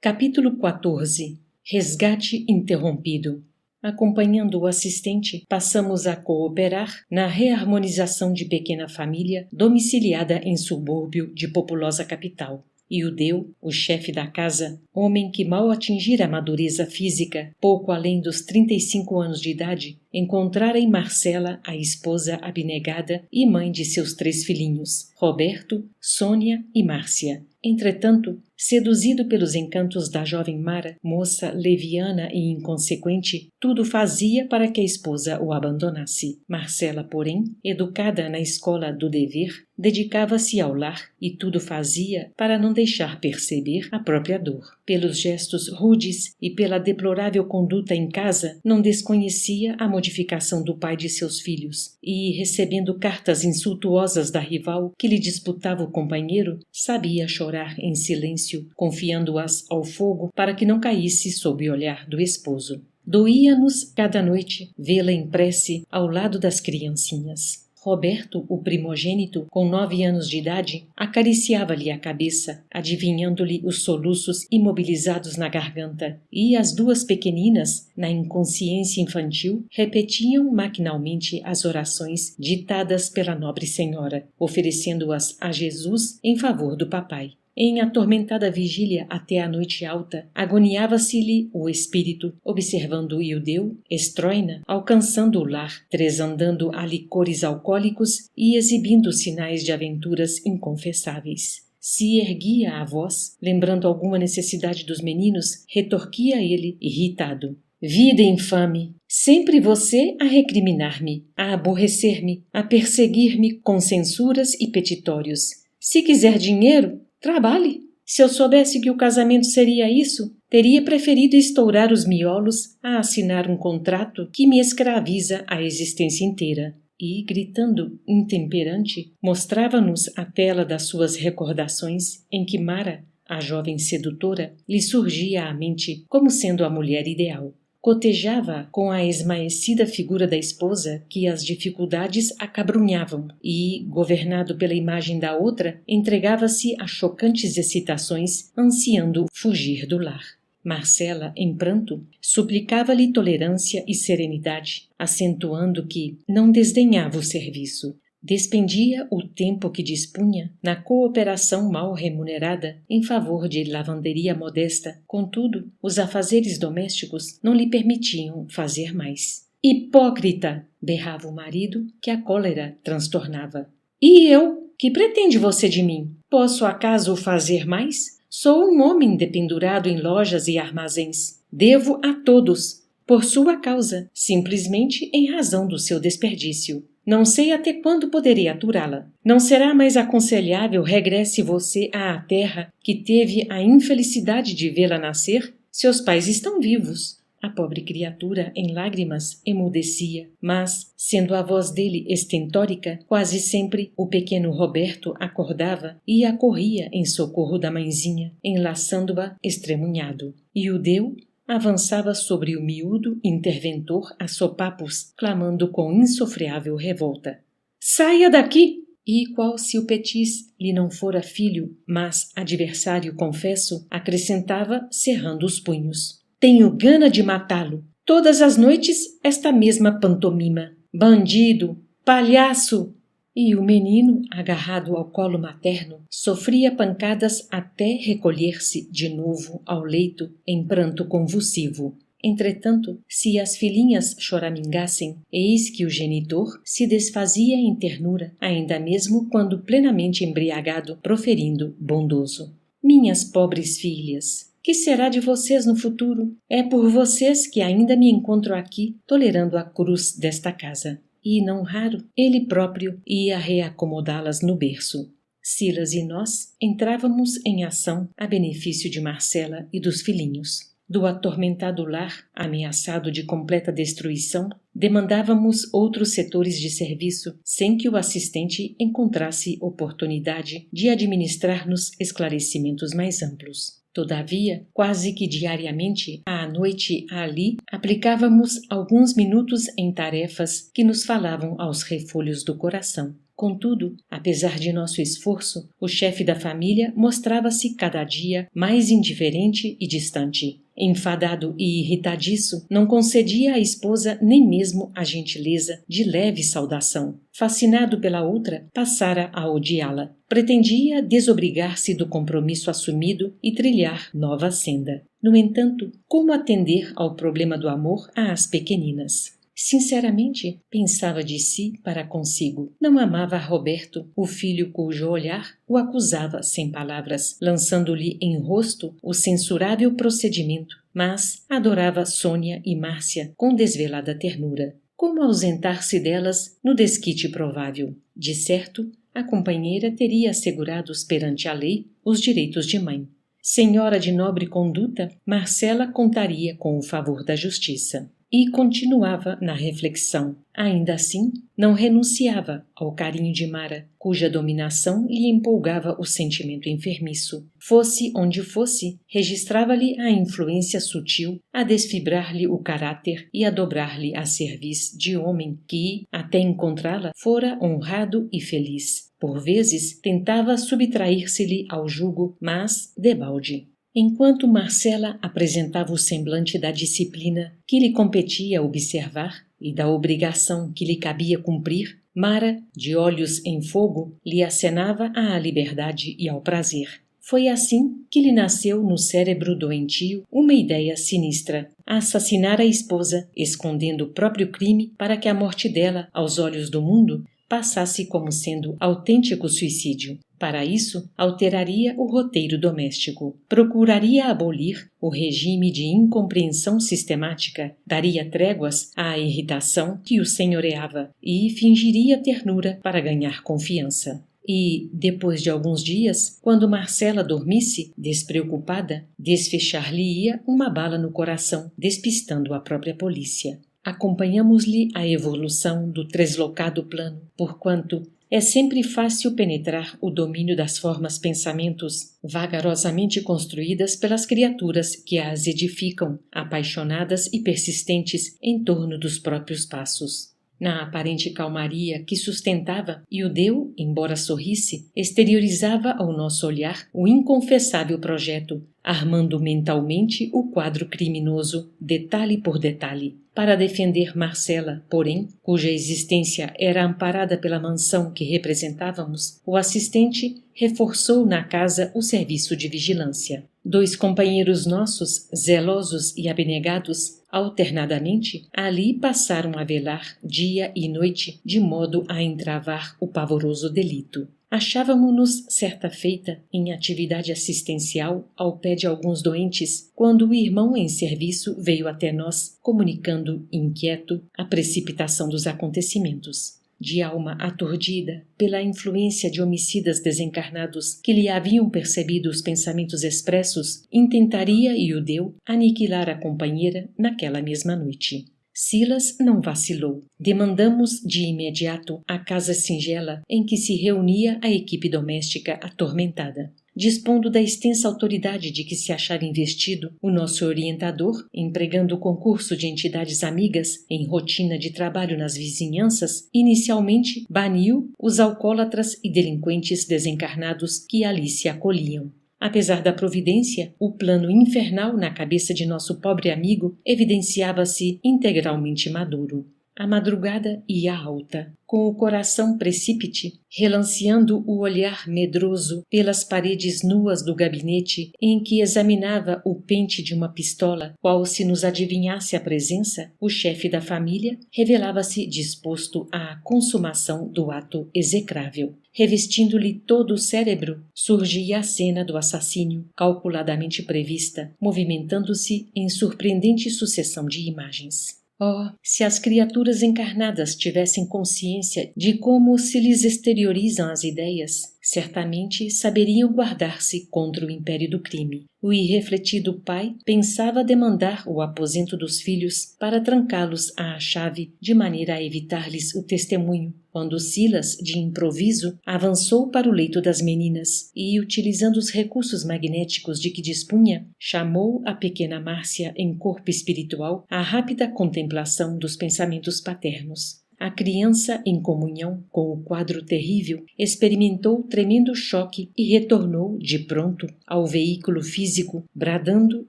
Capítulo 14. Resgate interrompido. Acompanhando o assistente, passamos a cooperar na reharmonização de pequena família domiciliada em subúrbio de populosa capital. Iudeu, o chefe da casa, homem que mal atingira a madureza física, pouco além dos 35 anos de idade, encontrara em Marcela a esposa abnegada e mãe de seus 3 filhinhos, Roberto, Sônia e Márcia. Entretanto, seduzido pelos encantos da jovem Mara, moça leviana e inconsequente, tudo fazia para que a esposa o abandonasse. Marcela, porém, educada na escola do dever, dedicava-se ao lar e tudo fazia para não deixar perceber a própria dor. Pelos gestos rudes e pela deplorável conduta em casa, não desconhecia a modificação do pai de seus filhos e, recebendo cartas insultuosas da rival que lhe disputava o companheiro, sabia chorar em silêncio, confiando-as ao fogo para que não caísse sob o olhar do esposo. Doía-nos cada noite vê-la em prece ao lado das criancinhas. Roberto, o primogênito, com 9 anos de idade, acariciava-lhe a cabeça, adivinhando-lhe os soluços imobilizados na garganta, e as 2 pequeninas, na inconsciência infantil, repetiam maquinalmente as orações ditadas pela nobre senhora, oferecendo-as a Jesus em favor do papai. Em atormentada vigília até a noite alta, agoniava-se-lhe o espírito, observando Iudeu, Estroina, alcançando o lar, tresandando a licores alcoólicos e exibindo sinais de aventuras inconfessáveis. Se erguia a voz, lembrando alguma necessidade dos meninos, retorquia ele, irritado. Vida infame! Sempre você a recriminar-me, a aborrecer-me, a perseguir-me com censuras e petitórios. Se quiser dinheiro, trabalhe. Se eu soubesse que o casamento seria isso, teria preferido estourar os miolos a assinar um contrato que me escraviza a existência inteira. E, gritando intemperante, mostrava-nos a tela das suas recordações em que Mara, a jovem sedutora, lhe surgia à mente como sendo a mulher ideal. Cotejava com a esmaecida figura da esposa que as dificuldades acabrunhavam e, governado pela imagem da outra, entregava-se a chocantes excitações, ansiando fugir do lar. Marcela, em pranto, suplicava-lhe tolerância e serenidade, acentuando que não desdenhava o serviço. Despendia o tempo que dispunha na cooperação mal remunerada em favor de lavanderia modesta, contudo, os afazeres domésticos não lhe permitiam fazer mais. Hipócrita! Berrava o marido, que a cólera transtornava. E eu? Que pretende você de mim? Posso acaso fazer mais? Sou um homem dependurado em lojas e armazéns. Devo a todos, por sua causa, simplesmente em razão do seu desperdício. Não sei até quando poderei aturá-la. Não será mais aconselhável regresse você à terra que teve a infelicidade de vê-la nascer? Seus pais estão vivos. A pobre criatura, em lágrimas, emudecia, mas, sendo a voz dele estentórica, quase sempre o pequeno Roberto acordava e acorria em socorro da mãezinha, enlaçando-a estremunhado. Iudeu avançava sobre o miúdo interventor a sopapos, clamando com insofreável revolta. Saia daqui! E, qual se o Petis lhe não fora filho, mas adversário confesso, acrescentava, cerrando os punhos. Tenho gana de matá-lo. Todas as noites esta mesma pantomima. Bandido! Palhaço! E o menino, agarrado ao colo materno, sofria pancadas até recolher-se de novo ao leito em pranto convulsivo. Entretanto, se as filhinhas choramingassem, eis que o genitor se desfazia em ternura, ainda mesmo quando plenamente embriagado, proferindo bondoso. Minhas pobres filhas! Que será de vocês no futuro? É por vocês que ainda me encontro aqui, tolerando a cruz desta casa. E, não raro, ele próprio ia reacomodá-las no berço. Silas e nós entrávamos em ação a benefício de Marcela e dos filhinhos. Do atormentado lar, ameaçado de completa destruição, demandávamos outros setores de serviço sem que o assistente encontrasse oportunidade de administrar-nos esclarecimentos mais amplos. Todavia, quase que diariamente, à noite ali, aplicávamos alguns minutos em tarefas que nos falavam aos refolhos do coração. Contudo, apesar de nosso esforço, o chefe da família mostrava-se cada dia mais indiferente e distante. Enfadado e irritadiço, não concedia à esposa nem mesmo a gentileza de leve saudação. Fascinado pela outra, passara a odiá-la. Pretendia desobrigar-se do compromisso assumido e trilhar nova senda. No entanto, como atender ao problema do amor às pequeninas? Sinceramente, pensava de si para consigo. Não amava Roberto, o filho cujo olhar o acusava sem palavras, lançando-lhe em rosto o censurável procedimento, mas adorava Sônia e Márcia com desvelada ternura. Como ausentar-se delas no desquite provável? De certo, a companheira teria assegurados perante a lei os direitos de mãe. Senhora de nobre conduta, Marcela contaria com o favor da justiça. E continuava na reflexão. Ainda assim, não renunciava ao carinho de Mara, cuja dominação lhe empolgava o sentimento enfermiço. Fosse onde fosse, registrava-lhe a influência sutil a desfibrar-lhe o caráter e a dobrar-lhe a cerviz de homem que, até encontrá-la, fora honrado e feliz. Por vezes, tentava subtrair-se-lhe ao jugo, mas debalde. Enquanto Marcela apresentava o semblante da disciplina que lhe competia observar e da obrigação que lhe cabia cumprir, Mara, de olhos em fogo, lhe acenava à liberdade e ao prazer. Foi assim que lhe nasceu no cérebro doentio uma ideia sinistra: assassinar a esposa, escondendo o próprio crime para que a morte dela, aos olhos do mundo, passasse como sendo autêntico suicídio. Para isso, alteraria o roteiro doméstico, procuraria abolir o regime de incompreensão sistemática, daria tréguas à irritação que o senhoreava e fingiria ternura para ganhar confiança. E, depois de alguns dias, quando Marcela dormisse, despreocupada, desfechar-lhe-ia uma bala no coração, despistando a própria polícia. Acompanhamos-lhe a evolução do treslocado plano, porquanto é sempre fácil penetrar o domínio das formas pensamentos vagarosamente construídas pelas criaturas que as edificam, apaixonadas e persistentes em torno dos próprios passos. Na aparente calmaria que sustentava e o deu, embora sorrisse, exteriorizava ao nosso olhar o inconfessável projeto, armando mentalmente o quadro criminoso, detalhe por detalhe. Para defender Marcela, porém, cuja existência era amparada pela mansão que representávamos, o assistente reforçou na casa o serviço de vigilância. 2 companheiros nossos, zelosos e abnegados, alternadamente, ali passaram a velar dia e noite, de modo a entravar o pavoroso delito. Achávamo-nos, certa feita, em atividade assistencial ao pé de alguns doentes, quando o irmão em serviço veio até nós, comunicando, inquieto, a precipitação dos acontecimentos. De alma aturdida pela influência de homicidas desencarnados que lhe haviam percebido os pensamentos expressos, intentaria, e o deu, aniquilar a companheira naquela mesma noite. Silas não vacilou. Demandamos de imediato a casa singela em que se reunia a equipe doméstica atormentada. Dispondo da extensa autoridade de que se achava investido, o nosso orientador, empregando o concurso de entidades amigas em rotina de trabalho nas vizinhanças, inicialmente baniu os alcoólatras e delinquentes desencarnados que ali se acolhiam. Apesar da providência, o plano infernal na cabeça de nosso pobre amigo evidenciava-se integralmente maduro. A madrugada ia alta, com o coração precípite, relanceando o olhar medroso pelas paredes nuas do gabinete em que examinava o pente de uma pistola, qual se nos adivinhasse a presença, o chefe da família revelava-se disposto à consumação do ato execrável. Revestindo-lhe todo o cérebro, surgia a cena do assassínio, calculadamente prevista, movimentando-se em surpreendente sucessão de imagens. Oh, se as criaturas encarnadas tivessem consciência de como se lhes exteriorizam as ideias, certamente saberiam guardar-se contra o império do crime. O irrefletido pai pensava demandar o aposento dos filhos para trancá-los à chave, de maneira a evitar-lhes o testemunho, quando Silas, de improviso, avançou para o leito das meninas e, utilizando os recursos magnéticos de que dispunha, chamou a pequena Márcia em corpo espiritual à rápida contemplação dos pensamentos paternos. A criança, em comunhão com o quadro terrível, experimentou tremendo choque e retornou, de pronto, ao veículo físico, bradando,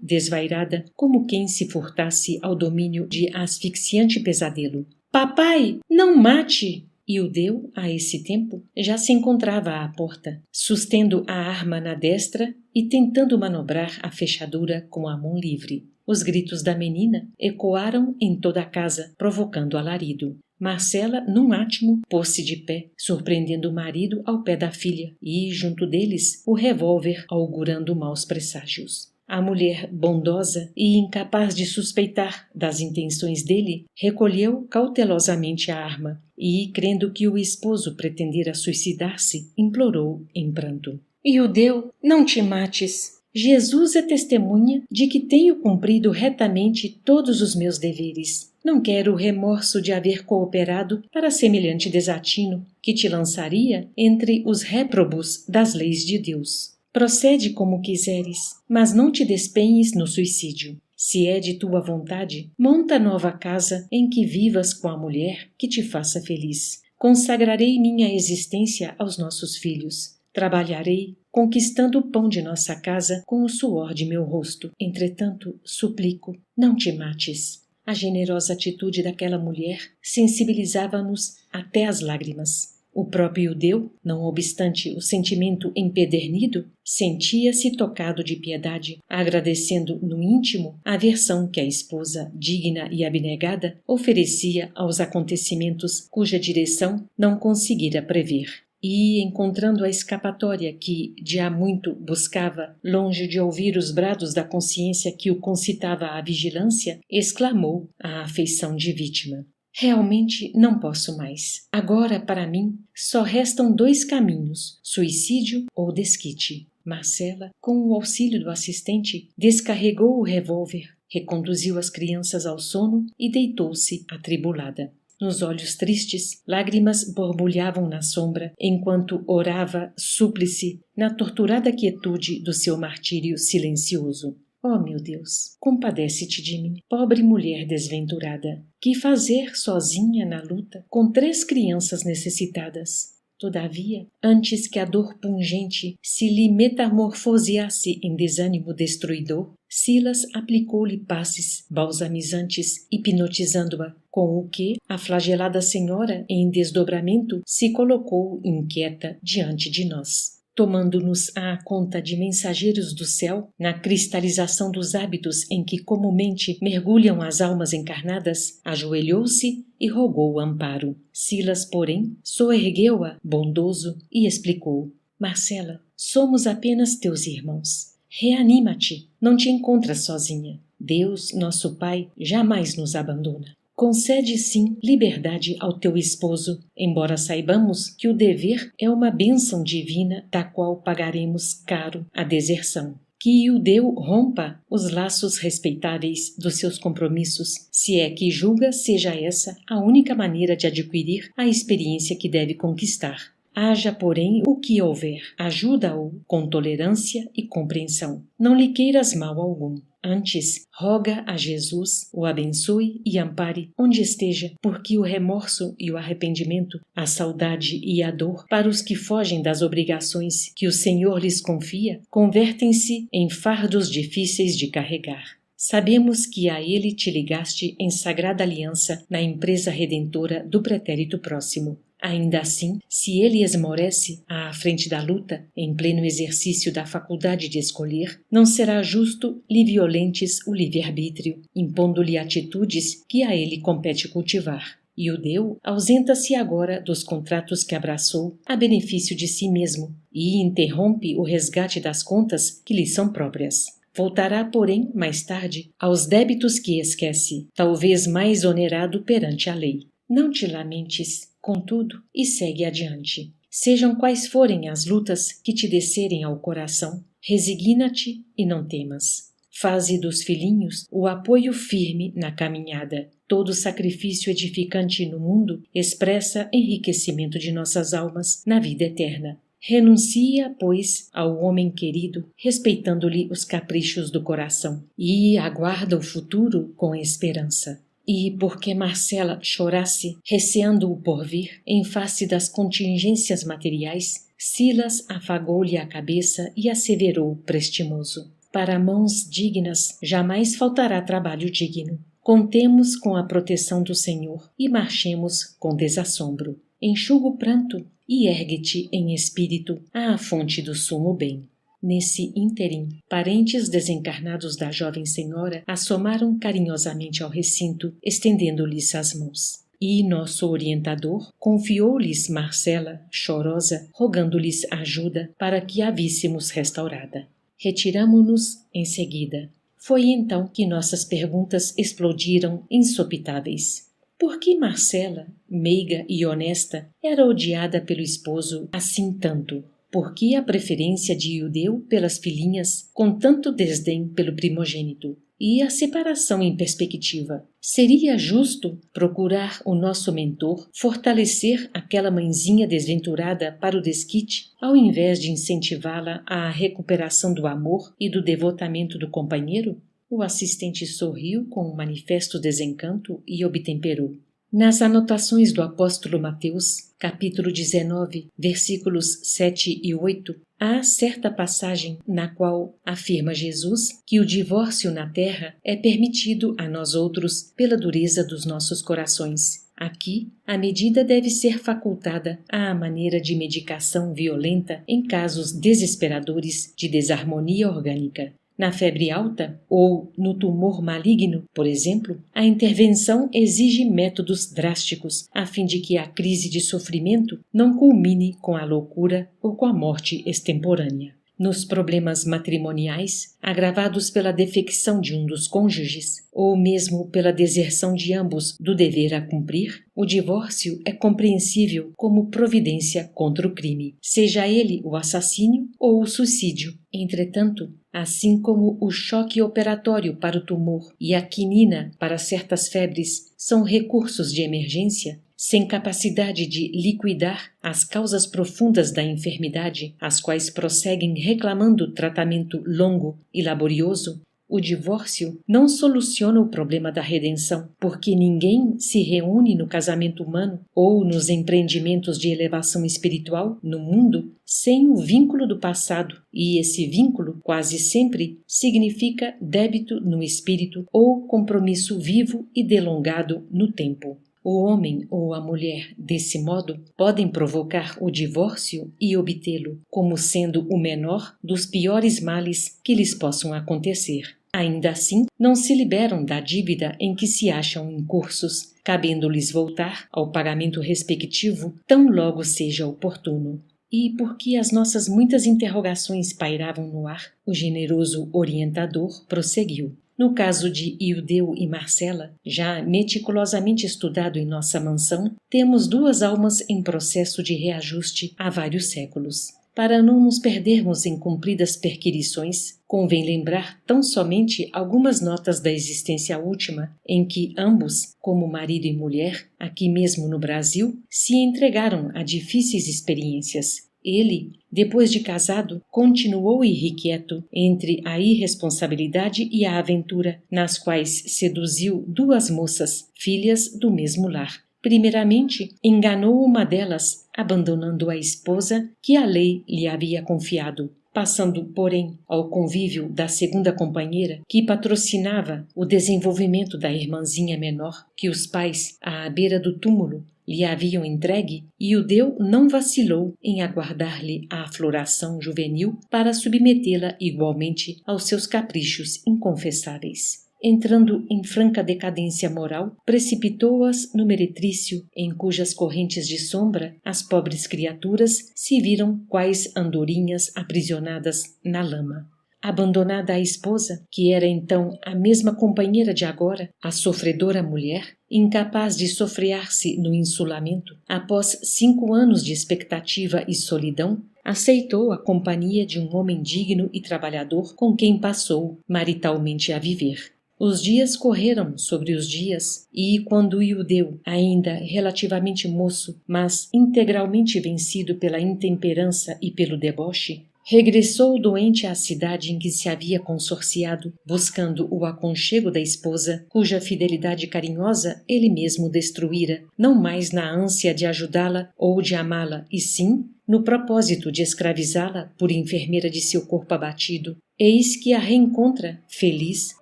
desvairada, como quem se furtasse ao domínio de asfixiante pesadelo. Papai, não mate! E o Deu, a esse tempo, já se encontrava à porta, sustendo a arma na destra e tentando manobrar a fechadura com a mão livre. Os gritos da menina ecoaram em toda a casa, provocando alarido. Marcela, num átimo, pôs-se de pé, surpreendendo o marido ao pé da filha, e, junto deles, o revólver augurando maus presságios. A mulher, bondosa e incapaz de suspeitar das intenções dele, recolheu cautelosamente a arma e, crendo que o esposo pretendera suicidar-se, implorou em pranto. Iudeu, não te mates! Jesus é testemunha de que tenho cumprido retamente todos os meus deveres. Não quero o remorso de haver cooperado para semelhante desatino, que te lançaria entre os réprobos das leis de Deus. Procede como quiseres, mas não te despenhes no suicídio. Se é de tua vontade, monta nova casa em que vivas com a mulher que te faça feliz. Consagrarei minha existência aos nossos filhos. Trabalharei, conquistando o pão de nossa casa com o suor de meu rosto. Entretanto, suplico, não te mates. A generosa atitude daquela mulher sensibilizava-nos até as lágrimas. O próprio Iudeu, não obstante o sentimento empedernido, sentia-se tocado de piedade, agradecendo no íntimo a aversão que a esposa, digna e abnegada, oferecia aos acontecimentos cuja direção não conseguira prever. E, encontrando a escapatória que, de há muito, buscava, longe de ouvir os brados da consciência que o concitava à vigilância, exclamou à afeição de vítima. Realmente não posso mais. Agora, para mim, só restam 2 caminhos, suicídio ou desquite. Marcela, com o auxílio do assistente, descarregou o revólver, reconduziu as crianças ao sono e deitou-se atribulada. Nos olhos tristes, lágrimas borbulhavam na sombra, enquanto orava súplice na torturada quietude do seu martírio silencioso. Oh, meu Deus, compadece-te de mim, pobre mulher desventurada. Que fazer sozinha na luta com 3 crianças necessitadas? Todavia, antes que a dor pungente se lhe metamorfoseasse em desânimo destruidor, Silas aplicou-lhe passes balsamizantes, hipnotizando-a, com o que a flagelada senhora, em desdobramento, se colocou inquieta diante de nós. Tomando-nos à conta de mensageiros do céu, na cristalização dos hábitos em que comumente mergulham as almas encarnadas, ajoelhou-se e rogou amparo. Silas, porém, soergueu-a, bondoso, e explicou: Marcela, somos apenas teus irmãos. Reanima-te, não te encontras sozinha. Deus, nosso Pai, jamais nos abandona. Concede, sim, liberdade ao teu esposo, embora saibamos que o dever é uma bênção divina da qual pagaremos caro a deserção. Que Iudeu rompa os laços respeitáveis dos seus compromissos, se é que julga seja essa a única maneira de adquirir a experiência que deve conquistar. Haja, porém, o que houver, ajuda-o com tolerância e compreensão. Não lhe queiras mal algum. Antes, roga a Jesus, o abençoe e ampare onde esteja, porque o remorso e o arrependimento, a saudade e a dor, para os que fogem das obrigações que o Senhor lhes confia, convertem-se em fardos difíceis de carregar. Sabemos que a Ele te ligaste em sagrada aliança na empresa redentora do pretérito próximo. Ainda assim, se ele esmorece à frente da luta, em pleno exercício da faculdade de escolher, não será justo lhe violentes o livre-arbítrio, impondo-lhe atitudes que a ele compete cultivar. Iudeu ausenta-se agora dos contratos que abraçou a benefício de si mesmo e interrompe o resgate das contas que lhe são próprias. Voltará, porém, mais tarde, aos débitos que esquece, talvez mais onerado perante a lei. Não te lamentes, contudo, e segue adiante. Sejam quais forem as lutas que te descerem ao coração, resigna-te e não temas. Faze dos filhinhos o apoio firme na caminhada. Todo sacrifício edificante no mundo expressa enriquecimento de nossas almas na vida eterna. Renuncia, pois, ao homem querido, respeitando-lhe os caprichos do coração, e aguarda o futuro com esperança. E porque Marcela chorasse, receando o porvir, em face das contingências materiais, Silas afagou-lhe a cabeça e asseverou prestimoso: para mãos dignas jamais faltará trabalho digno. Contemos com a proteção do Senhor e marchemos com desassombro. Enxuga o pranto e ergue-te em espírito à fonte do sumo bem. Nesse ínterim, parentes desencarnados da jovem senhora assomaram carinhosamente ao recinto, estendendo-lhes as mãos. E nosso orientador confiou-lhes Marcela, chorosa, rogando-lhes ajuda para que a víssemos restaurada. Retiramo-nos em seguida. Foi então que nossas perguntas explodiram insopitáveis. Por que Marcela, meiga e honesta, era odiada pelo esposo assim tanto? Por que a preferência de Ildeu pelas filhinhas, com tanto desdém pelo primogênito? E a separação em perspectiva? Seria justo procurar o nosso mentor fortalecer aquela mãezinha desventurada para o desquite, ao invés de incentivá-la à recuperação do amor e do devotamento do companheiro? O assistente sorriu com um manifesto desencanto e obtemperou. Nas anotações do apóstolo Mateus, capítulo 19, versículos 7 e 8, há certa passagem na qual afirma Jesus que o divórcio na terra é permitido a nós outros pela dureza dos nossos corações. Aqui, a medida deve ser facultada à maneira de medicação violenta em casos desesperadores de desarmonia orgânica. Na febre alta ou no tumor maligno, por exemplo, a intervenção exige métodos drásticos a fim de que a crise de sofrimento não culmine com a loucura ou com a morte extemporânea. Nos problemas matrimoniais, agravados pela defecção de um dos cônjuges, ou mesmo pela deserção de ambos do dever a cumprir, o divórcio é compreensível como providência contra o crime, seja ele o assassínio ou o suicídio. Entretanto, assim como o choque operatório para o tumor e a quinina para certas febres são recursos de emergência, sem capacidade de liquidar as causas profundas da enfermidade, as quais prosseguem reclamando tratamento longo e laborioso, o divórcio não soluciona o problema da redenção, porque ninguém se reúne no casamento humano ou nos empreendimentos de elevação espiritual no mundo sem o vínculo do passado, e esse vínculo, quase sempre, significa débito no espírito ou compromisso vivo e delongado no tempo. O homem ou a mulher, desse modo, podem provocar o divórcio e obtê-lo, como sendo o menor dos piores males que lhes possam acontecer. Ainda assim, não se liberam da dívida em que se acham incursos, cabendo-lhes voltar ao pagamento respectivo tão logo seja oportuno. E porque as nossas muitas interrogações pairavam no ar, o generoso orientador prosseguiu. No caso de Ildeu e Marcela, já meticulosamente estudado em nossa mansão, temos duas almas em processo de reajuste há vários séculos. Para não nos perdermos em compridas perquirições, convém lembrar tão somente algumas notas da existência última em que ambos, como marido e mulher, aqui mesmo no Brasil, se entregaram a difíceis experiências. Ele, depois de casado, continuou irrequieto entre a irresponsabilidade e a aventura, nas quais seduziu duas moças, filhas do mesmo lar. Primeiramente, enganou uma delas, abandonando a esposa que a lei lhe havia confiado, passando, porém, ao convívio da segunda companheira, que patrocinava o desenvolvimento da irmãzinha menor, que os pais, à beira do túmulo, lhe haviam entregue, e Ildeu não vacilou em aguardar-lhe a afloração juvenil para submetê-la igualmente aos seus caprichos inconfessáveis. Entrando em franca decadência moral, precipitou-as no meretrício, em cujas correntes de sombra as pobres criaturas se viram quais andorinhas aprisionadas na lama. Abandonada a esposa, que era então a mesma companheira de agora, a sofredora mulher, incapaz de sofrear-se no insulamento, após 5 anos de expectativa e solidão, aceitou a companhia de um homem digno e trabalhador com quem passou maritalmente a viver. Os dias correram sobre os dias e, quando Ildeu, ainda relativamente moço, mas integralmente vencido pela intemperança e pelo deboche, Regressou o doente à cidade em que se havia consorciado, buscando o aconchego da esposa, cuja fidelidade carinhosa ele mesmo destruíra, não mais na ânsia de ajudá-la ou de amá-la, e sim no propósito de escravizá-la por enfermeira de seu corpo abatido. Eis que a reencontra, feliz,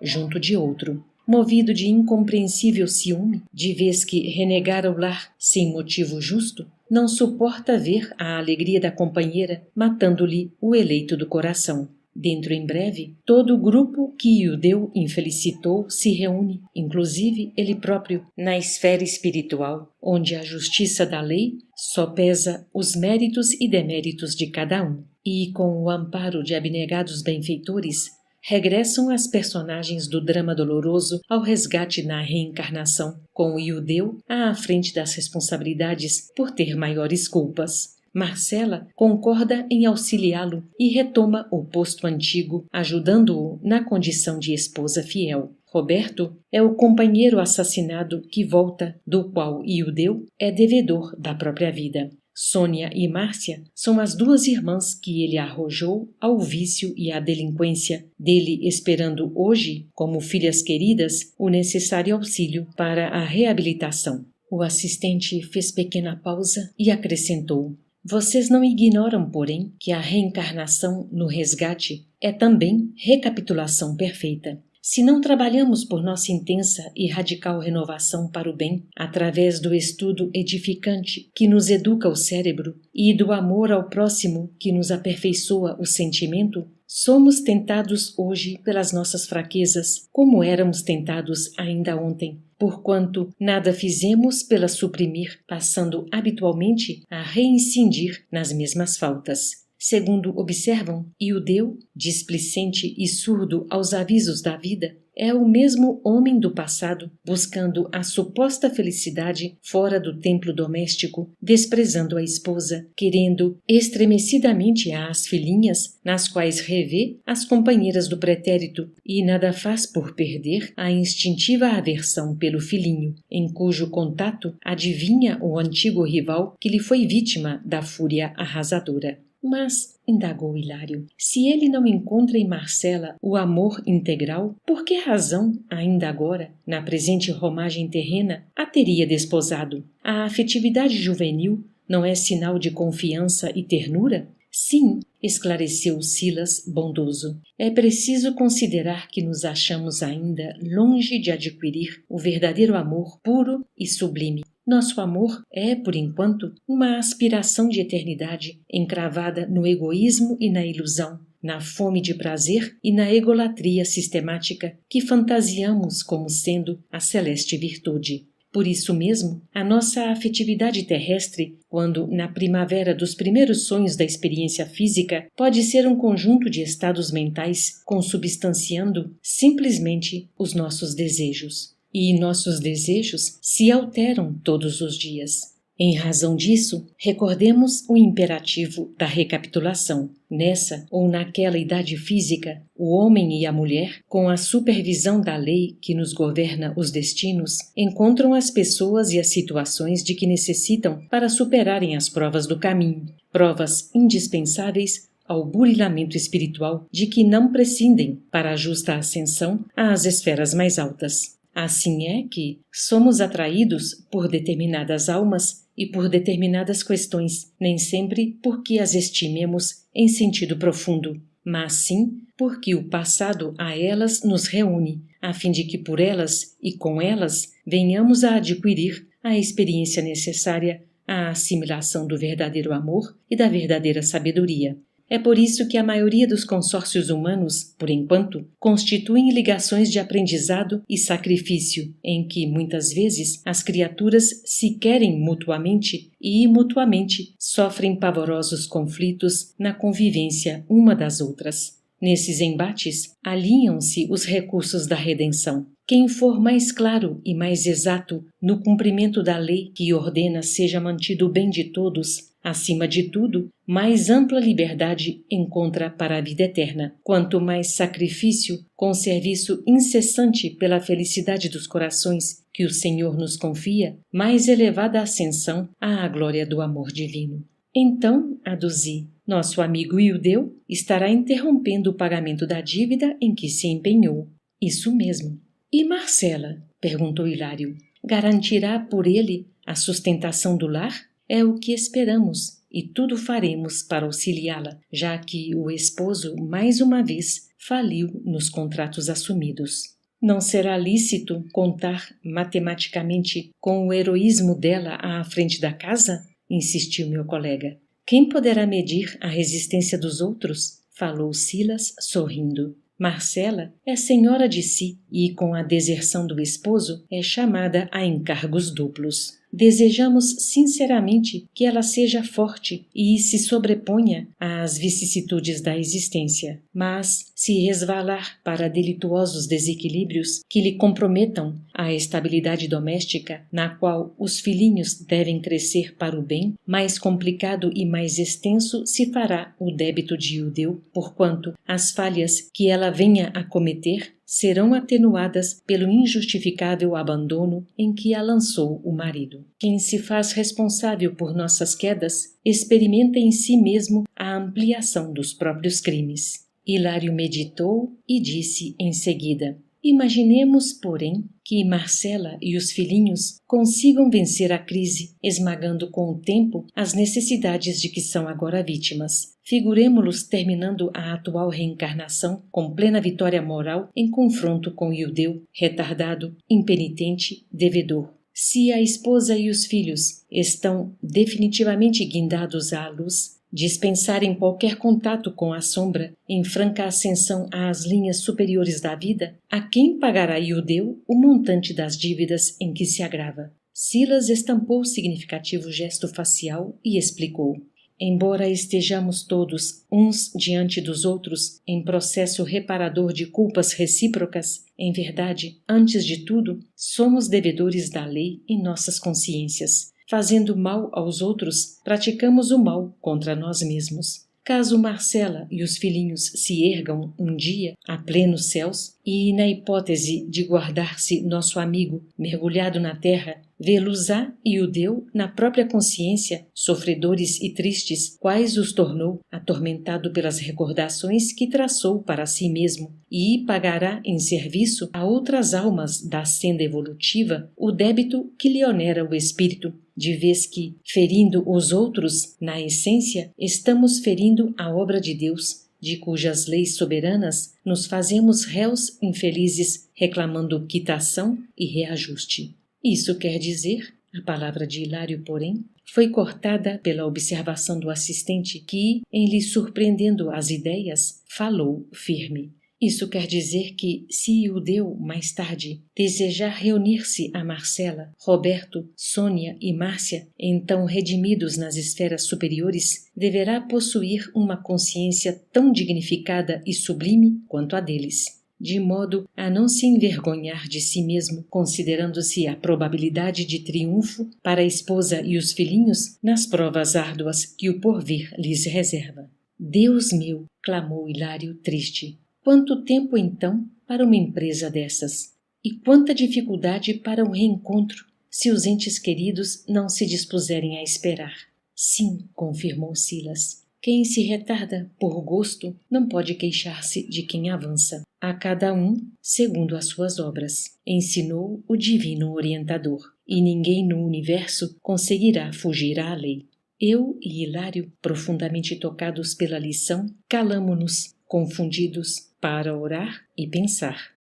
junto de outro. Movido de incompreensível ciúme, de vez que renegara o lar sem motivo justo, não suporta ver a alegria da companheira matando-lhe o eleito do coração. Dentro em breve, todo o grupo que o deu infelicitou se reúne, inclusive ele próprio, na esfera espiritual, onde a justiça da lei só pesa os méritos e deméritos de cada um. E, com o amparo de abnegados benfeitores, regressam as personagens do drama doloroso ao resgate na reencarnação, com o Iudeu à frente das responsabilidades por ter maiores culpas. Marcela concorda em auxiliá-lo e retoma o posto antigo, ajudando-o na condição de esposa fiel. Roberto é o companheiro assassinado que volta, do qual Iudeu é devedor da própria vida. Sônia e Márcia são as duas irmãs que ele arrojou ao vício e à delinquência, dele esperando hoje, como filhas queridas, o necessário auxílio para a reabilitação. O assistente fez pequena pausa e acrescentou: vocês não ignoram, porém, que a reencarnação no resgate é também recapitulação perfeita. Se não trabalhamos por nossa intensa e radical renovação para o bem, através do estudo edificante que nos educa o cérebro e do amor ao próximo que nos aperfeiçoa o sentimento, somos tentados hoje pelas nossas fraquezas, como éramos tentados ainda ontem, porquanto nada fizemos pela suprimir, passando habitualmente a reincidir nas mesmas faltas. Segundo observam, Iudeu, displicente e surdo aos avisos da vida, é o mesmo homem do passado, buscando a suposta felicidade fora do templo doméstico, desprezando a esposa, querendo estremecidamente às filhinhas, nas quais revê as companheiras do pretérito, e nada faz por perder a instintiva aversão pelo filhinho, em cujo contato adivinha o antigo rival que lhe foi vítima da fúria arrasadora. Mas, indagou Hilário, se ele não encontra em Marcela o amor integral, por que razão, ainda agora, na presente romagem terrena, a teria desposado? A afetividade juvenil não é sinal de confiança e ternura? Sim, esclareceu Silas, bondoso. É preciso considerar que nos achamos ainda longe de adquirir o verdadeiro amor puro e sublime. Nosso amor é, por enquanto, uma aspiração de eternidade encravada no egoísmo e na ilusão, na fome de prazer e na egolatria sistemática que fantasiamos como sendo a celeste virtude. Por isso mesmo, a nossa afetividade terrestre, quando na primavera dos primeiros sonhos da experiência física, pode ser um conjunto de estados mentais consubstanciando simplesmente os nossos desejos. E nossos desejos se alteram todos os dias. Em razão disso, recordemos o imperativo da recapitulação. Nessa ou naquela idade física, o homem e a mulher, com a supervisão da lei que nos governa os destinos, encontram as pessoas e as situações de que necessitam para superarem as provas do caminho, provas indispensáveis ao burilamento espiritual de que não prescindem para a justa ascensão às esferas mais altas. Assim é que somos atraídos por determinadas almas e por determinadas questões, nem sempre porque as estimemos em sentido profundo, mas sim porque o passado a elas nos reúne, a fim de que por elas e com elas venhamos a adquirir a experiência necessária à assimilação do verdadeiro amor e da verdadeira sabedoria. É por isso que a maioria dos consórcios humanos, por enquanto, constituem ligações de aprendizado e sacrifício, em que, muitas vezes, as criaturas se querem mutuamente e, mutuamente, sofrem pavorosos conflitos na convivência uma das outras. Nesses embates, alinham-se os recursos da redenção. Quem for mais claro e mais exato no cumprimento da lei que ordena seja mantido o bem de todos, acima de tudo, mais ampla liberdade encontra para a vida eterna. Quanto mais sacrifício, com serviço incessante pela felicidade dos corações que o Senhor nos confia, mais elevada ascensão à glória do amor divino. Então, aduzi, Nosso amigo Ildeu estará interrompendo o pagamento da dívida em que se empenhou. Isso mesmo. E Marcela? Perguntou Hilário. Garantirá por ele a sustentação do lar? É o que esperamos, e tudo faremos para auxiliá-la, já que o esposo, mais uma vez, faliu nos contratos assumidos. Não será lícito contar matematicamente com o heroísmo dela à frente da casa? Insistiu meu colega. Quem poderá medir a resistência dos outros? Falou Silas, sorrindo. Marcela é senhora de si e, com a deserção do esposo, é chamada a encargos duplos. Desejamos sinceramente que ela seja forte e se sobreponha às vicissitudes da existência, mas, se resvalar para delituosos desequilíbrios que lhe comprometam a estabilidade doméstica, na qual os filhinhos devem crescer para o bem, mais complicado e mais extenso se fará o débito de Ildeu, porquanto as falhas que ela venha a cometer serão atenuadas pelo injustificável abandono em que a lançou o marido. Quem se faz responsável por nossas quedas experimenta em si mesmo a ampliação dos próprios crimes. Hilário meditou e disse em seguida: imaginemos, porém, que Marcela e os filhinhos consigam vencer a crise, esmagando com o tempo as necessidades de que são agora vítimas. Figuremo-los terminando a atual reencarnação com plena vitória moral em confronto com Ildeu, retardado, impenitente, devedor. Se a esposa e os filhos estão definitivamente guindados à luz, dispensarem qualquer contato com a sombra, em franca ascensão às linhas superiores da vida, a quem pagará Ildeu o montante das dívidas em que se agrava? Silas estampou significativo gesto facial e explicou: embora estejamos todos, uns diante dos outros, em processo reparador de culpas recíprocas, em verdade, antes de tudo, somos devedores da lei em nossas consciências. Fazendo mal aos outros, praticamos o mal contra nós mesmos. Caso Marcela e os filhinhos se ergam um dia a plenos céus, e na hipótese de guardar-se nosso amigo mergulhado na terra, vê-los-á e o deu na própria consciência, sofredores e tristes, quais os tornou, atormentado pelas recordações que traçou para si mesmo, e pagará em serviço a outras almas da senda evolutiva o débito que lhe onera o espírito, de vez que, ferindo os outros, na essência, estamos ferindo a obra de Deus, de cujas leis soberanas nos fazemos réus infelizes, reclamando quitação e reajuste. Isso quer dizer, a palavra de Hilário, porém, foi cortada pela observação do assistente que, em lhe surpreendendo as ideias, falou firme. Isso quer dizer que, se Ildeu, mais tarde, desejar reunir-se a Marcela, Roberto, Sônia e Márcia, então redimidos nas esferas superiores, deverá possuir uma consciência tão dignificada e sublime quanto a deles, de modo a não se envergonhar de si mesmo, considerando-se a probabilidade de triunfo para a esposa e os filhinhos nas provas árduas que o porvir lhes reserva. Deus meu! Clamou Hilário triste. Quanto tempo, então, para uma empresa dessas? E quanta dificuldade para um reencontro, se os entes queridos não se dispuserem a esperar? Sim, confirmou Silas. Quem se retarda por gosto não pode queixar-se de quem avança. A cada um, segundo as suas obras, ensinou o divino orientador, e ninguém no universo conseguirá fugir à lei. Eu e Hilário, profundamente tocados pela lição, calamo-nos, confundidos, para orar e pensar.